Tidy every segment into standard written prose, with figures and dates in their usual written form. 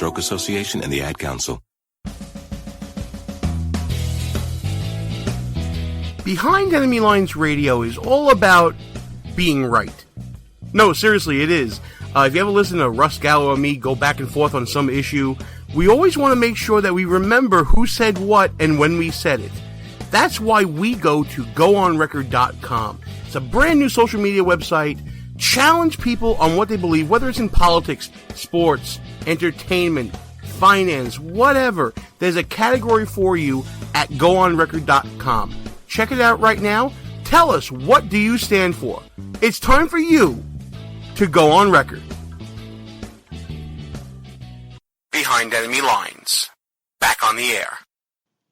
Stroke Association and the Ad Council. Behind Enemy Lines Radio is all about being right. No, seriously, it is. If you ever listen to Russ Gallo or me go back and forth on some issue, we always want to make sure that we remember who said what and when we said it. That's why we go to goonrecord.com. It's a brand new social media website. Challenge people on what they believe, whether it's in politics, sports, entertainment, finance, whatever. There's a category for you at goonrecord.com. Check it out right now. Tell us, what do you stand for? It's time for you to go on record. Behind Enemy Lines. Back on the air.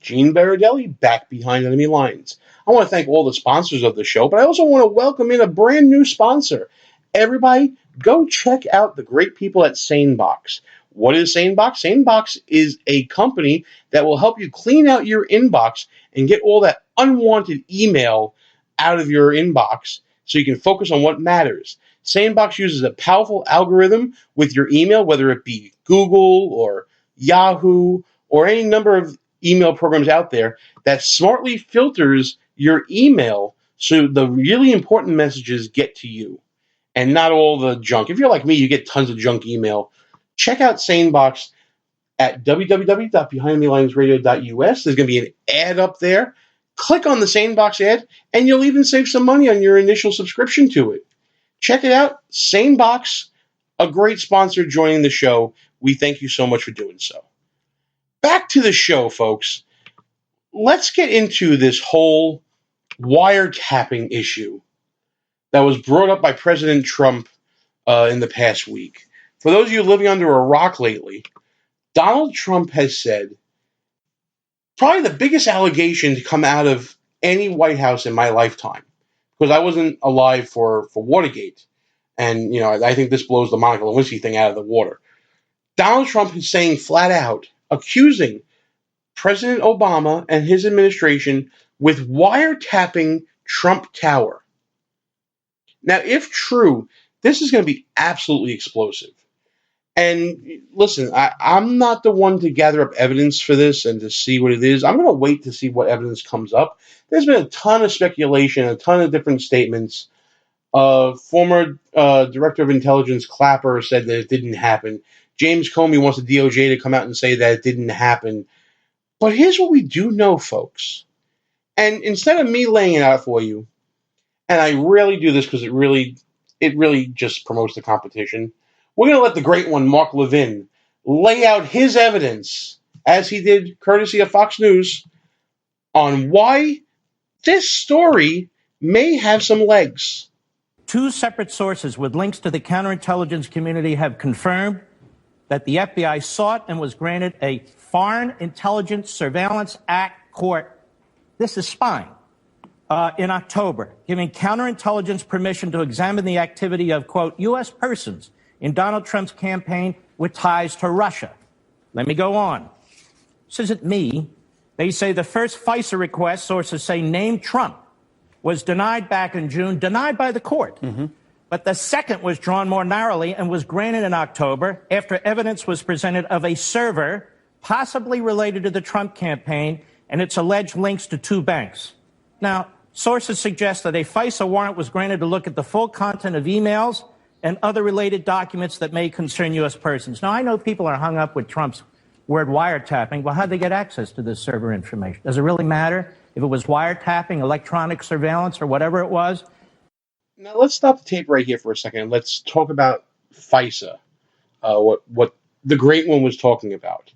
Gene Berardelli, back behind Enemy Lines. I want to thank all the sponsors of the show, but I also want to welcome in a brand new sponsor. Everybody, go check out the great people at SaneBox. What is SaneBox? SaneBox is a company that will help you clean out your inbox and get all that unwanted email out of your inbox so you can focus on what matters. SaneBox uses a powerful algorithm with your email, whether it be Google or Yahoo or any number of email programs out there, that smartly filters your email so the really important messages get to you and not all the junk. If you're like me, you get tons of junk email. Check out SaneBox at www.behindthelinesradio.us. There's going to be an ad up there. Click on the SaneBox ad, and you'll even save some money on your initial subscription to it. Check it out. SaneBox, a great sponsor joining the show. We thank you so much for doing so. Back to the show, folks. Let's get into this whole wiretapping issue that was brought up by President Trump in the past week. For those of you living under a rock lately, Donald Trump has said probably the biggest allegation to come out of any White House in my lifetime, because I wasn't alive for Watergate. And, I think this blows the Monica Lewinsky thing out of the water. Donald Trump is saying flat out, accusing President Obama and his administration with wiretapping Trump Tower. Now, if true, this is going to be absolutely explosive. And listen, I'm not the one to gather up evidence for this and to see what it is. I'm going to wait to see what evidence comes up. There's been a ton of speculation, a ton of different statements. Former Director of Intelligence Clapper said that it didn't happen. James Comey wants the DOJ to come out and say that it didn't happen. But here's what we do know, folks. And instead of me laying it out for you, and I rarely do this because it really just promotes the competition, we're going to let the great one, Mark Levin, lay out his evidence, as he did courtesy of Fox News, on why this story may have some legs. Two separate sources with links to the counterintelligence community have confirmed that the FBI sought and was granted a Foreign Intelligence Surveillance Act court. This is spying. In October, giving counterintelligence permission to examine the activity of, quote, U.S. persons in Donald Trump's campaign with ties to Russia. Let me go on. This isn't me. They say the first FISA request, sources say, named Trump, was denied back in June, denied by the court. Mm-hmm. But the second was drawn more narrowly and was granted in October after evidence was presented of a server possibly related to the Trump campaign and its alleged links to two banks. Now, sources suggest that a FISA warrant was granted to look at the full content of emails and other related documents that may concern U.S. persons. Now, I know people are hung up with Trump's word wiretapping. Well, how'd they get access to this server information? Does it really matter if it was wiretapping, electronic surveillance, or whatever it was? Now, let's stop the tape right here for a second. Let's talk about FISA, what the great one was talking about.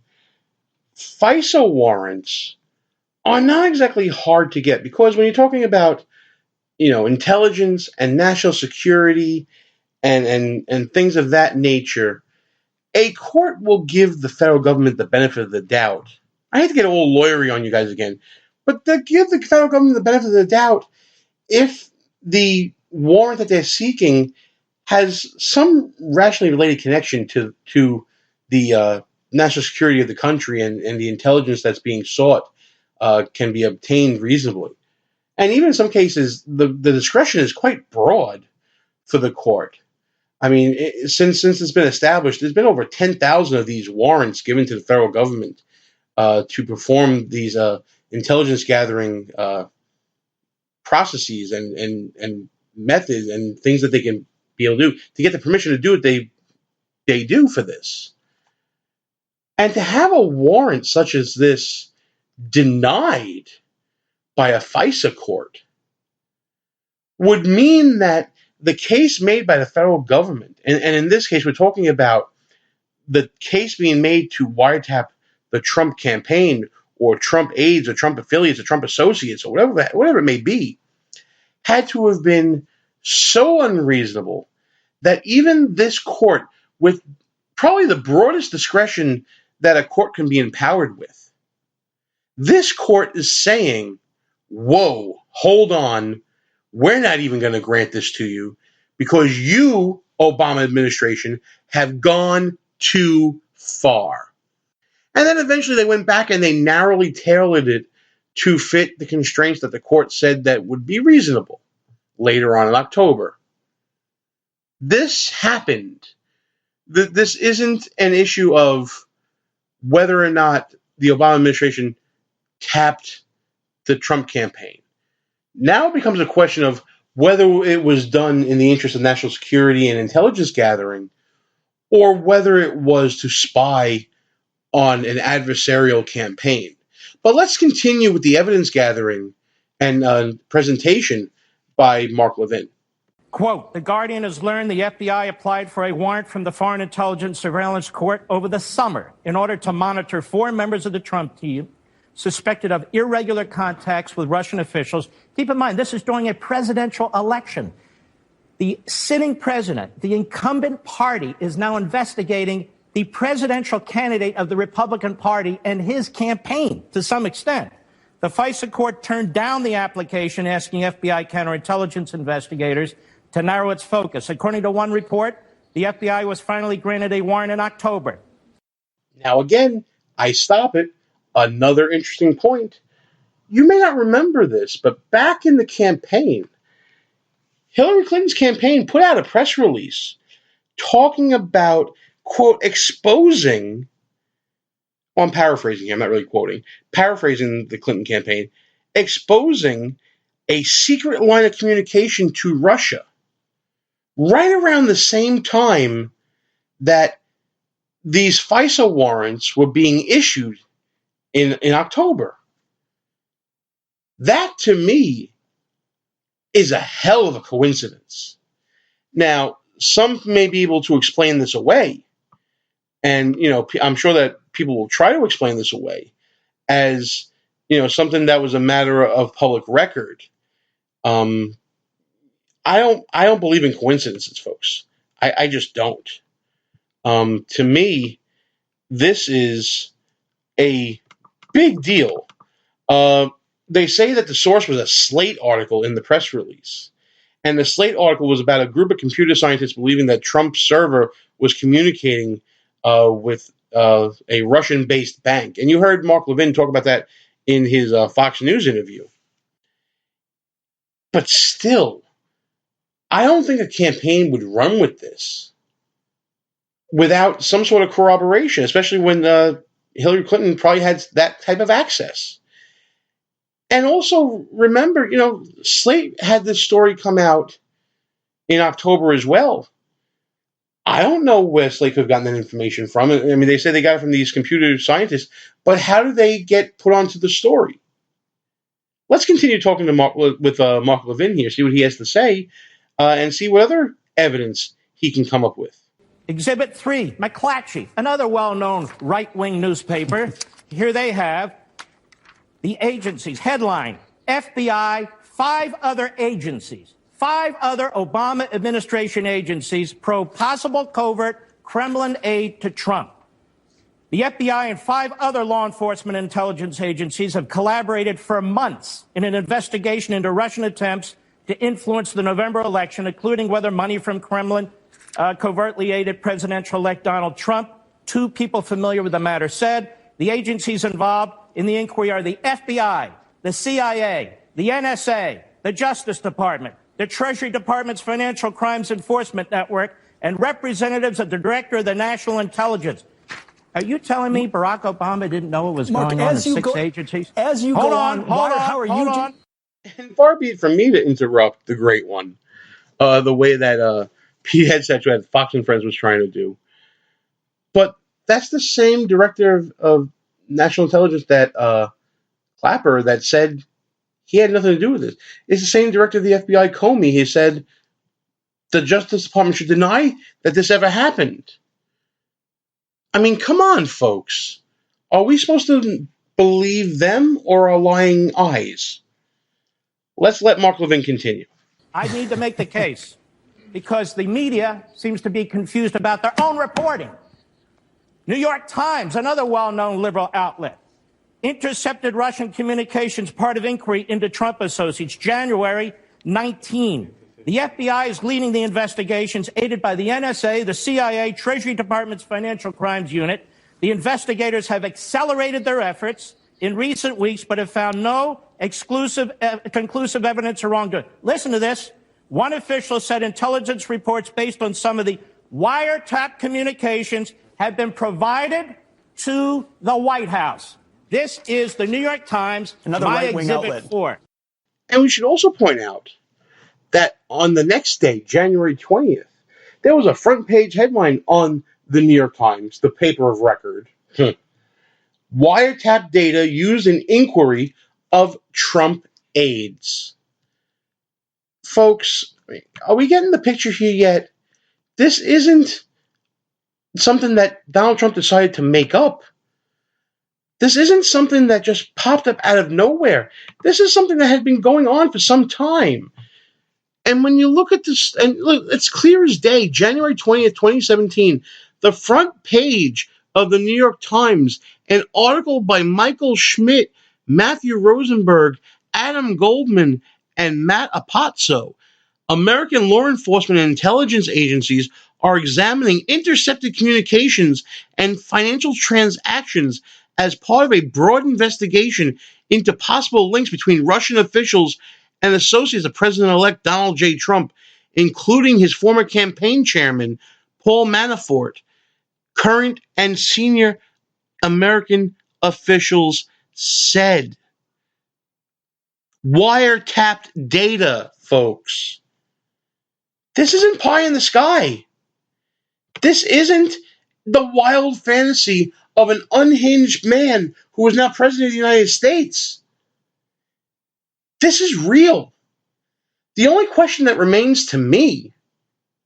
FISA warrants are not exactly hard to get, because when you're talking about, intelligence and national security and things of that nature, a court will give the federal government the benefit of the doubt. I hate to get all lawyery on you guys again, but they give the federal government the benefit of the doubt if the warrant that they're seeking has some rationally related connection to the national security of the country and the intelligence that's being sought can be obtained reasonably. And even in some cases, the discretion is quite broad for the court. I mean, since it's been established, there's been over 10,000 of these warrants given to the federal government to perform these intelligence gathering processes and methods and things that they can be able to do to get the permission to do what they do for this. And to have a warrant such as this denied by a FISA court would mean that the case made by the federal government, and in this case, we're talking about the case being made to wiretap the Trump campaign or Trump aides or Trump affiliates or Trump associates or whatever it may be, had to have been so unreasonable that even this court, with probably the broadest discretion that a court can be empowered with, this court is saying, whoa, hold on, we're not even going to grant this to you because you, Obama administration, have gone too far. And then eventually they went back and they narrowly tailored it to fit the constraints that the court said that would be reasonable later on in October. This happened. This isn't an issue of whether or not the Obama administration tapped the Trump campaign. Now it becomes a question of whether it was done in the interest of national security and intelligence gathering, or whether it was to spy on an adversarial campaign. But let's continue with the evidence gathering and presentation by Mark Levin. Quote, The Guardian has learned the FBI applied for a warrant from the Foreign Intelligence Surveillance Court over the summer in order to monitor 4 members of the Trump team suspected of irregular contacts with Russian officials. Keep in mind, this is during a presidential election. The sitting president, the incumbent party, is now investigating the presidential candidate of the Republican Party and his campaign to some extent. The FISA court turned down the application asking FBI counterintelligence investigators to narrow its focus. According to one report, the FBI was finally granted a warrant in October. Now again, I stop it. Another interesting point. You may not remember this, but back in the campaign, Hillary Clinton's campaign put out a press release talking about, quote, exposing, well, I'm paraphrasing here, I'm not really quoting, paraphrasing the Clinton campaign, exposing a secret line of communication to Russia right around the same time that these FISA warrants were being issued in October. That, to me, is a hell of a coincidence. Now, some may be able to explain this away, and, I'm sure that people will try to explain this away as, something that was a matter of public record. I don't believe in coincidences, folks. I just don't. To me, this is a big deal. They say that the source was a Slate article in the press release. And the Slate article was about a group of computer scientists believing that Trump's server was communicating with a Russian-based bank. And you heard Mark Levin talk about that in his Fox News interview. But still, I don't think a campaign would run with this without some sort of corroboration, especially when Hillary Clinton probably had that type of access. And also, remember, Slate had this story come out in October as well. I don't know where Slate could have gotten that information from. I mean, they say they got it from these computer scientists, but how do they get put onto the story? Let's continue talking to Mark Levin here, see what he has to say, and see what other evidence he can come up with. Exhibit 3, McClatchy, another well-known right-wing newspaper. Here they have the agencies. Headline, FBI, 5 other agencies, 5 other Obama administration agencies probe possible covert Kremlin aid to Trump. The FBI and 5 other law enforcement intelligence agencies have collaborated for months in an investigation into Russian attempts to influence the November election, including whether money from Kremlin covertly aided presidential-elect Donald Trump. 2 people familiar with the matter said the agencies involved in the inquiry are the FBI, the CIA, the NSA, the Justice Department, the Treasury Department's Financial Crimes Enforcement Network, and representatives of the director of the National Intelligence. Are you telling me Barack Obama didn't know what was going on in 6 agencies? As you hold go on, how are you? And far be it from me to interrupt the great one, the way that Pete Hegseth at Fox and Friends was trying to do. But that's the same director of national intelligence that Clapper that said he had nothing to do with this. It's the same director of the FBI, Comey. He said the Justice Department should deny that this ever happened. I mean, come on, folks. Are we supposed to believe them or our lying eyes? Let's let Mark Levin continue. I need to make the case because the media seems to be confused about their own reporting. New York Times, another well-known liberal outlet, intercepted Russian communications, part of inquiry into Trump associates, January 19. The FBI is leading the investigations, aided by the NSA, the CIA, Treasury Department's Financial Crimes Unit. The investigators have accelerated their efforts in recent weeks, but have found no conclusive evidence of wrongdoing. Listen to this. One official said intelligence reports based on some of the wiretap communications have been provided to the White House. This is the New York Times, another my right-wing exhibit outlet. 4. And we should also point out that on the next day, January 20th, there was a front page headline on the New York Times, the paper of record. Wiretap data used in inquiry of Trump aides. Folks, are we getting the picture here yet? This isn't something that Donald Trump decided to make up. This isn't something that just popped up out of nowhere. This is something that had been going on for some time. And when you look at this, and look, it's clear as day, January 20th, 2017, the front page of the New York Times, an article by Michael Schmidt, Matthew Rosenberg, Adam Goldman, and Matt Apazzo. American law enforcement and intelligence agencies are examining intercepted communications and financial transactions as part of a broad investigation into possible links between Russian officials and associates of President-elect Donald J. Trump, including his former campaign chairman, Paul Manafort. Current and senior American officials said. Wiretapped data, folks. This isn't pie in the sky. This isn't the wild fantasy of an unhinged man who is now president of the United States. This is real. The only question that remains to me,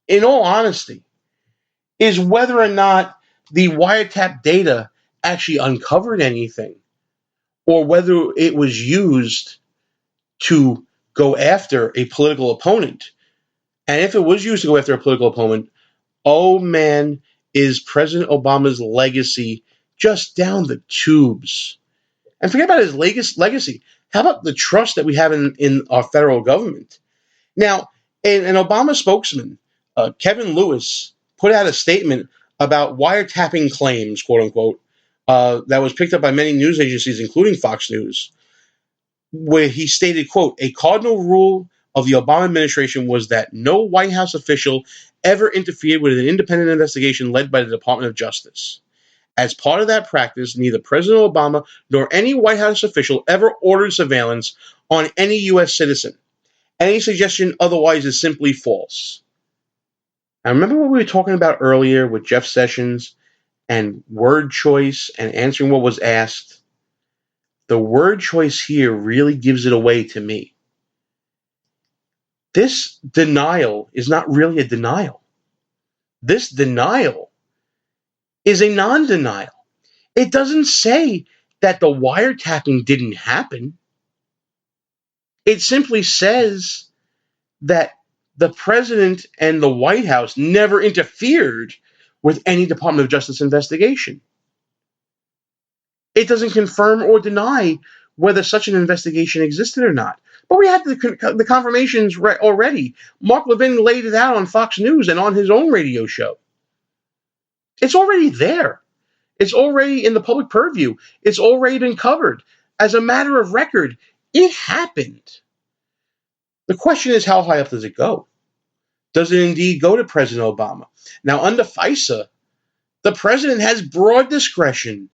in all honesty, is whether or not the wiretap data actually uncovered anything, or whether it was used to go after a political opponent. And if it was used to go after a political opponent, oh man, is President Obama's legacy just down the tubes. And forget about his legacy. How about the trust that we have in our federal government? Now, an Obama spokesman, Kevin Lewis, put out a statement about wiretapping claims, quote unquote, that was picked up by many news agencies, including Fox News, where he stated, quote, a cardinal rule of the Obama administration was that no White House official ever interfered with an independent investigation led by the Department of Justice. As part of that practice, neither President Obama nor any White House official ever ordered surveillance on any U.S. citizen. Any suggestion otherwise is simply false. Now, remember what we were talking about earlier with Jeff Sessions and word choice and answering what was asked? The word choice here really gives it away to me. This denial is not really a denial. This denial is a non-denial. It doesn't say that the wiretapping didn't happen. It simply says that the president and the White House never interfered with any Department of Justice investigation. It doesn't confirm or deny whether such an investigation existed or not. But we had the confirmations already. Mark Levin laid it out on Fox News and on his own radio show. It's already there. It's already in the public purview. It's already been covered. As a matter of record, it happened. The question is, how high up does it go? does it indeed go to President Obama? Now, under FISA, the president has broad discretion